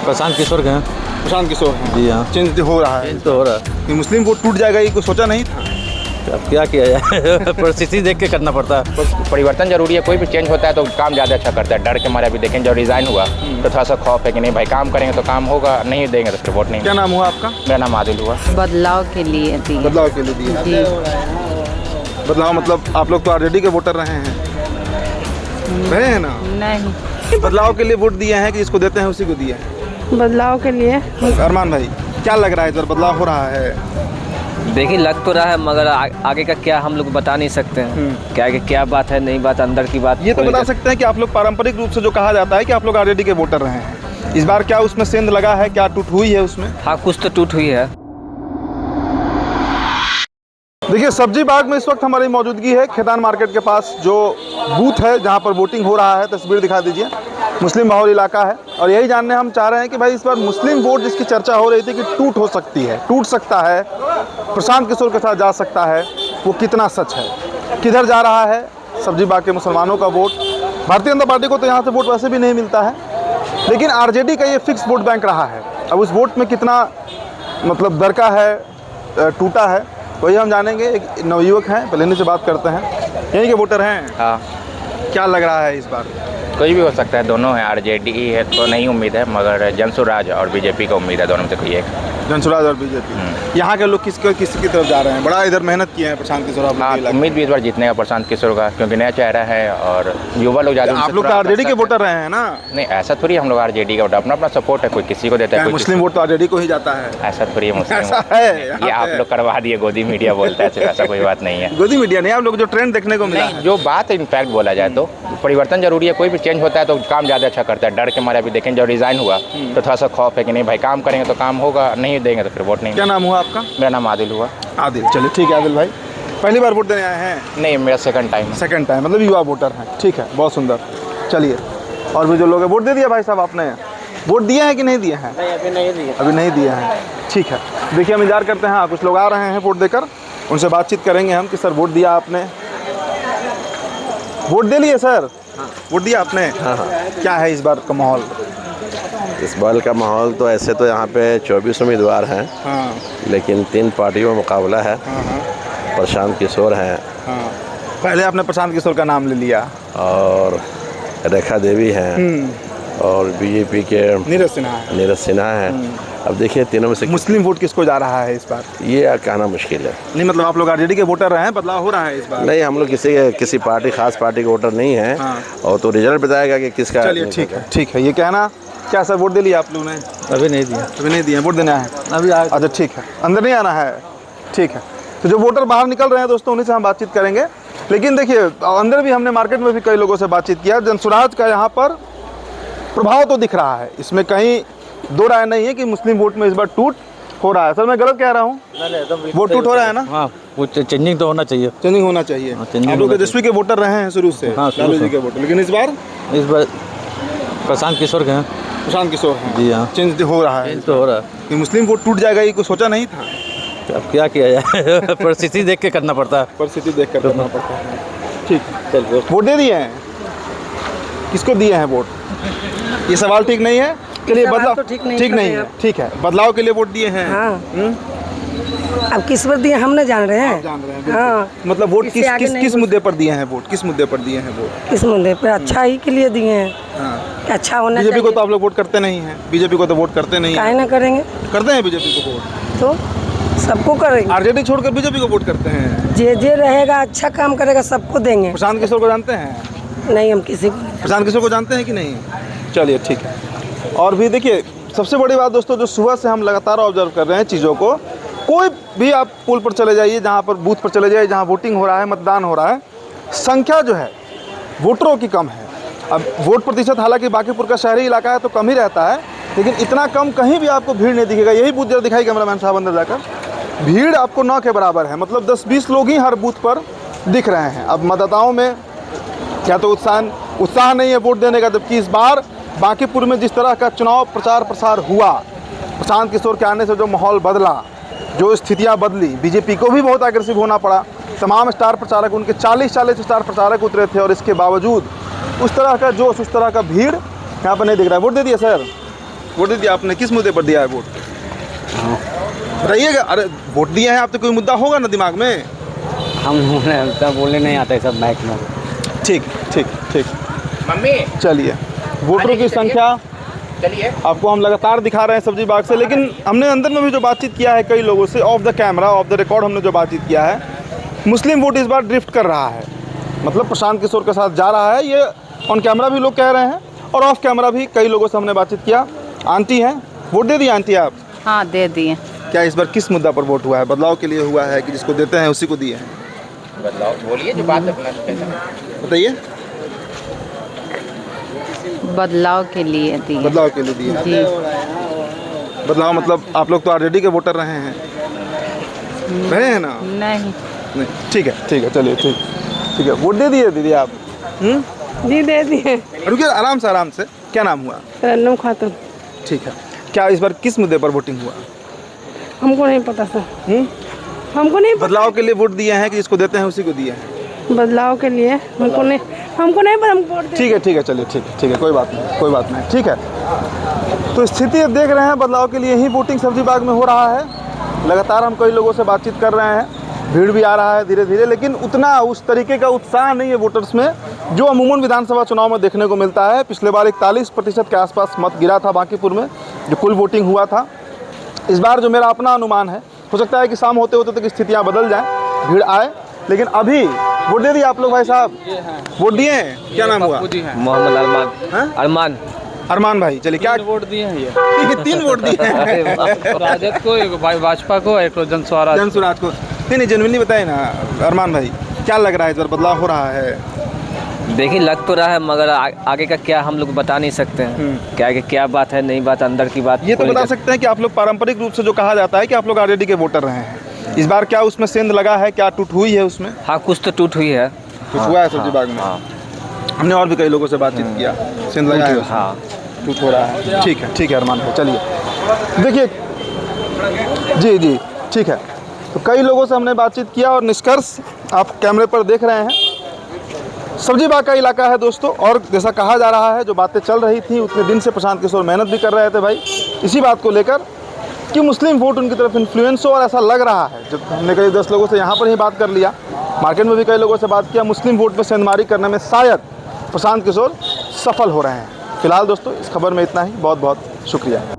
प्रशांत किशोर के हैं। प्रशांत किशोर हैं जी हाँ। चेंज हो रहा है, चेंज तो हो रहा है। ये मुस्लिम वोट टूट जाएगा ये कुछ सोचा नहीं था? अब क्या किया जाए परिस्थिति देख के करना पड़ता है। परिवर्तन जरूरी है, कोई भी चेंज होता है तो काम ज़्यादा अच्छा करता है। डर के मारे अभी देखें जब रिज़ाइन हुआ तो थोड़ा सा खौफ है कि नहीं भाई काम करेंगे तो काम होगा, नहीं देंगे तो फिर वोट नहीं। क्या नाम हुआ आपका? मेरा नाम आदिल हुआ। बदलाव के लिए दिए। बदलाव के लिए दिया। जी। बदलाव मतलब आप लोग तो आरजेडी के वोटर रहे हैं ना? नहीं, बदलाव के लिए वोट दिए हैं कि इसको देते हैं उसी को दिए हैं? बदलाव के लिए। अरमान भाई क्या लग रहा है इधर बदलाव हो रहा है? देखिए लग तो रहा है मगर आगे का क्या हम लोग बता नहीं सकते हैं। क्या बात है, नहीं बात, अंदर की बात ये तो बता सकते हैं कि आप लोग पारंपरिक रूप से जो कहा जाता है कि आप लोग आरजेडी के वोटर रहे हैं, इस बार क्या उसमें सेंध लगा है, क्या टूट हुई है उसमें? हाँ कुछ तो टूट हुई है। देखिए सब्जी बाग में इस वक्त हमारी मौजूदगी है खेतान मार्केट के पास, जो बूथ है जहां पर वोटिंग हो रहा है। तस्वीर दिखा दीजिए। मुस्लिम बहुल इलाका है और यही जानने हम चाह रहे हैं कि भाई इस बार मुस्लिम वोट जिसकी चर्चा हो रही थी कि टूट हो सकती है, टूट सकता है, प्रशांत किशोर के साथ जा सकता है, वो कितना सच है, किधर जा रहा है सब्जी बाग के मुसलमानों का वोट? भारतीय जनता पार्टी को तो यहाँ से वोट वैसे भी नहीं मिलता है, लेकिन आरजेडी का ये फिक्स वोट बैंक रहा है। अब उस वोट में कितना मतलब दरका है, टूटा है, वही हम जानेंगे। एक नवयुवक हैं, पहले इन्हीं से बात करते हैं। यहीं के वोटर हैं? हाँ, क्या लग रहा है इस बार? कोई भी हो सकता है, दोनों हैं। आरजेडी है तो नहीं उम्मीद है, मगर जनसुराज और बीजेपी का उम्मीद है, दोनों में से कोई एक। जनसुराज और बीजेपी। यहाँ के लोग किसकी तरफ जा रहे हैं? बड़ा इधर मेहनत किए हैं प्रशांत किशोर। हाँ, उम्मीद भी इस बार जीतने का प्रशांत किशोर का, क्योंकि नया चेहरा है और युवा लोग ज़्यादा। आप लोग तो आरजेडी के वोटर रहे हैं ना? नहीं, ऐसा थोड़ी हम लोग आरजेडी का वोटर, अपना अपना सपोर्ट है, कोई किसी को देता है, कोई मुस्लिम वोट तो आरजेडी को ही जाता है। ऐसा थोड़ी है मुस्लिम ऐसा है ये आप लोग करवा दिए, गोदी मीडिया बोलता है, सिर्फ ऐसा कोई बात नहीं है। गोदी मीडिया नहीं, आप लोग जो ट्रेंड देखने को मिला नहीं, जो बात इनफैक्ट बोला जाए तो परिवर्तन जरूरी है, कोई भी चेंज होता है तो काम ज़्यादा अच्छा करता है। डर के मारे अभी देखें जब रिज़ाइन हुआ तो थोड़ा सा खौफ है कि नहीं भाई काम करेंगे तो काम होगा, नहीं देंगे तो फिर वोट नहीं। क्या नाम हुआ आपका? मेरा नाम आदिल हुआ। आदिल, चलिए ठीक है। आदिल भाई पहली बार वोट देने आए हैं? नहीं, मेरा सेकंड टाइम। सेकंड टाइम, मतलब युवा वोटर हैं। ठीक है, बहुत सुंदर। चलिए, और भी जो लोग हैं, वोट दे दिया भाई साहब आपने? वोट दिए हैं कि नहीं दिए हैं? नहीं, अभी नहीं दिए। अभी नहीं दिए हैं। ठीक है, देखिए हम इंतजार करते हैं। हाँ, कुछ लोग आ रहे हैं वोट देकर, उनसे बातचीत करेंगे हम कि सर वोट दिया आपने? वोट दे लिए सर? हाँ। वोट दिया आपने? हाँ। क्या है इस बार का माहौल? इस बार का माहौल तो ऐसे तो यहाँ पे 24 उम्मीदवार हैं। हाँ। लेकिन 3 पार्टियों में मुकाबला है। हाँ। प्रशांत किशोर हैं। हाँ। पहले आपने प्रशांत किशोर का नाम ले लिया। और रेखा देवी हैं। और बीजेपी के नीरज सिन्हा हैं। अब देखिए तीनों में से मुस्लिम वोट किसको जा रहा है इस बार? ये कहना मुश्किल है। नहीं मतलब आप लोग आरजेडी के वोटर रहे हैं, बदलाव हो रहा है इस बार? नहीं, हम लोग किसी पार्टी खास पार्टी के वोटर नहीं हैं। हाँ। और तो रिजल्ट बताएगा कि किसका। चलिए ठीक है, ठीक है। ये कहना क्या सर, वोट दे लिया आप लोगों ने? अभी नहीं दिया। अभी नहीं दिया, वोट देना है अभी अच्छा ठीक है, अंदर नहीं आना है। ठीक है, तो जो वोटर बाहर निकल रहे हैं दोस्तों, उन्हीं से हम बातचीत करेंगे। लेकिन देखिए अंदर भी हमने मार्केट में भी कई लोगों से बातचीत किया। जनसुराज का यहाँ पर प्रभाव तो दिख रहा है, इसमें कहीं दो राय नहीं है कि मुस्लिम वोट में इस बार टूट हो रहा है। सर मैं गलत कह रहा हूँ? वोट टूट हो रहा है ना? हाँ, कुछ चेंजिंग तो होना चाहिए। चेंजिंग होना चाहिए। आप लोग तेजस्वी के वोटर रहे हैं शुरू से? हाँ, लालू जी के वोटर। लेकिन इस बार प्रशांत किशोर के हैं। प्रशांत किशोर हैं। जी हाँ। चेंज हो रहा है। चेंज तो हो रहा है। कि मुस्लिम वोट टूट जाएगा ये कुछ सोचा नहीं था? अब क्या किया जाए परिस्थिति देख के करना पड़ता है। परिस्थिति देख कर करना पड़ता है। ठीक, चलिए। वोट दे दिए हैं? किसको दिए हैं वोट? ये सवाल ठीक नहीं है। चलिए, बदलाव तो ठीक नहीं है। ठीक है, बदलाव के लिए वोट दिए हैं। हाँ। अब किस पर दिए हम नहीं जान रहे हैं। जान रहे हैं। हाँ। मतलब वोट किस मुद्दे पर दिए हैं वोट? किस मुद्दे पर दिए हैं वोट? किस मुद्दे पर? अच्छा ही के लिए दिए हैं। हाँ। अच्छा होना बीजेपी चाहिए। को तो आप लोग वोट करते नहीं हैं। बीजेपी को तो वोट करते नहीं काहे हैं। ना करेंगे? करते हैं बीजेपी को वोट तो सबको करेंगे। आरजेडी छोड़कर बीजेपी को वोट करते हैं। जे रहेगा अच्छा काम करेगा सबको देंगे। प्रशांत किशोर को जानते हैं? नहीं, हम किसी को नहीं। प्रशांत किशोर को जानते हैं कि नहीं? चलिए ठीक है। और भी देखिए सबसे बड़ी बात दोस्तों, जो सुबह से हम लगातार ऑब्जर्व कर रहे हैं चीज़ों को, कोई भी आप पुल पर चले जाइए, जहाँ पर बूथ पर चले जाइए, जहाँ वोटिंग हो रहा है, मतदान हो रहा है, संख्या जो है वोटरों की कम है। अब वोट प्रतिशत हालांकि बांकीपुर का शहरी इलाका है तो कम ही रहता है, लेकिन इतना कम कहीं भी आपको भीड़ नहीं दिखेगा। यही बूथ जरा दिखाई कैमरामैन साहब अंदर जाकर, भीड़ आपको 9 के बराबर है। मतलब 10-20 लोग ही हर बूथ पर दिख रहे हैं। अब मतदाताओं में क्या तो उत्साह नहीं है वोट देने का, जबकि इस बार बांकीपुर में जिस तरह का चुनाव प्रचार प्रसार हुआ, प्रशांत किशोर के आने से जो माहौल बदला, जो स्थितियां बदली, बीजेपी को भी बहुत एग्रेसिव होना पड़ा। तमाम स्टार प्रचारक, उनके 40 स्टार प्रचारक उतरे थे और इसके बावजूद उस तरह का जोश, उस तरह का भीड़ यहाँ पर नहीं दिख रहा है। वोट दे दिया सर? वोट दे दिया आपने, किस मुद्दे पर दिया है वोट? बताइएगा। अरे वोट दिए हैं आप तो कोई मुद्दा होगा ना दिमाग में। हम बोलने नहीं आता है सब माइक में। ठीक ठीक ठीक। मम्मी चलिए, वोटरों की संख्या चलिए आपको हम लगातार दिखा रहे हैं सब्जी बाग से, लेकिन हमने अंदर में भी जो बातचीत किया है कई लोगों से, of the camera off the record हमने जो बातचीत किया है, मुस्लिम वोट इस बार ड्रिफ्ट कर रहा है, मतलब प्रशांत किशोर के साथ जा रहा है। ये ऑन कैमरा भी लोग कह रहे हैं और ऑफ कैमरा भी कई लोगों से हमने बातचीत किया। आंटी हैं, वोट दे दिए आंटी आप? हाँ दे दिए। क्या इस बार किस मुद्दा पर वोट हुआ है? बदलाव के लिए हुआ है कि जिसको देते हैं उसी को दिए हैं? बदलाव बोलिए जो बात अपना बताइए। बदलाव के लिए दिए। बदलाव के लिए दिए। जी। बदलाव मतलब आप लोग तो आरजेडी के वोटर रहे हैं ना? नहीं। नहीं, ठीक है चलिए, ठीक है। वोट दे दिए दीदी आप? जी दे दिए। रुकिए, आराम से। क्या नाम हुआ? तरन्नुम खातून। ठीक है। क्या इस बार किस मुद्दे पर वोटिंग हुआ? हमको नहीं पता सर। हमको नहीं पता। बदलाव के लिए वोट दिए हैं कि जिसको देते हैं उसी को दिए हैं? बदलाव के लिए हमको नहीं पर हम वोट दे। ठीक है चलिए, ठीक है, कोई बात नहीं, ठीक है। तो स्थिति देख रहे हैं, बदलाव के लिए ही वोटिंग सब्जी बाग में हो रहा है। लगातार हम कई लोगों से बातचीत कर रहे हैं, भीड़ भी आ रहा है धीरे धीरे, लेकिन उतना उस तरीके का उत्साह नहीं है वोटर्स में जो अमूमन विधानसभा चुनाव में देखने को मिलता है। पिछले बार 41% के आसपास मत गिरा था बांकीपुर में, जो कुल वोटिंग हुआ था। इस बार जो मेरा अपना अनुमान है, हो सकता है कि शाम होते होते तक स्थितियाँ बदल जाएँ, भीड़ आए, लेकिन अभी वोट दे दिए आप लोग भाई साहब? वोट दिए हैं? क्या नाम हुआ? मोहम्मद अरमान। अरमान भाई, चलिए क्या वोट दिए हैं ये? 3 वोट दिए हैं। राजद को, एक भाजपा को, एक जन स्वराज को। नहीं जेन्युइनली बताइए ना अरमान भाई, क्या लग रहा है इस बार बदलाव हो रहा है? देखिए लग तो रहा है, मगर आगे का क्या हम लोग बता नहीं सकते हैं। क्या बात है, नहीं बात, अंदर की बात। ये तो बता सकते हैं कि आप लोग पारंपरिक रूप से जो कहा जाता है कि आप लोग आरजेडी के वोटर रहे हैं, इस बार क्या उसमें सेंध लगा है? क्या टूट हुई है उसमें? हाँ कुछ तो टूट हुई है। कुछ हुआ है सब्जी बाग में? हमने और भी कई लोगों से बातचीत किया, सेंध लगा है? हाँ टूट हो रहा है। ठीक है अरमान भाई, चलिए देखिए। जी ठीक है। तो कई लोगों से हमने बातचीत किया और निष्कर्ष आप कैमरे पर देख रहे हैं। सब्जी बाग का इलाका है दोस्तों, और जैसा कहा जा रहा है, जो बातें चल रही थी उतने दिन से प्रशांत किशोर मेहनत भी कर रहे थे भाई इसी बात को लेकर कि मुस्लिम वोट उनकी तरफ इन्फ्लुएंस हो, और ऐसा लग रहा है। जब हमने कई 10 लोगों से यहाँ पर ही बात कर लिया, मार्केट में भी कई लोगों से बात किया, मुस्लिम वोट में सेंधमारी करने में शायद प्रशांत किशोर सफल हो रहे हैं। फिलहाल दोस्तों इस खबर में इतना ही, बहुत बहुत शुक्रिया।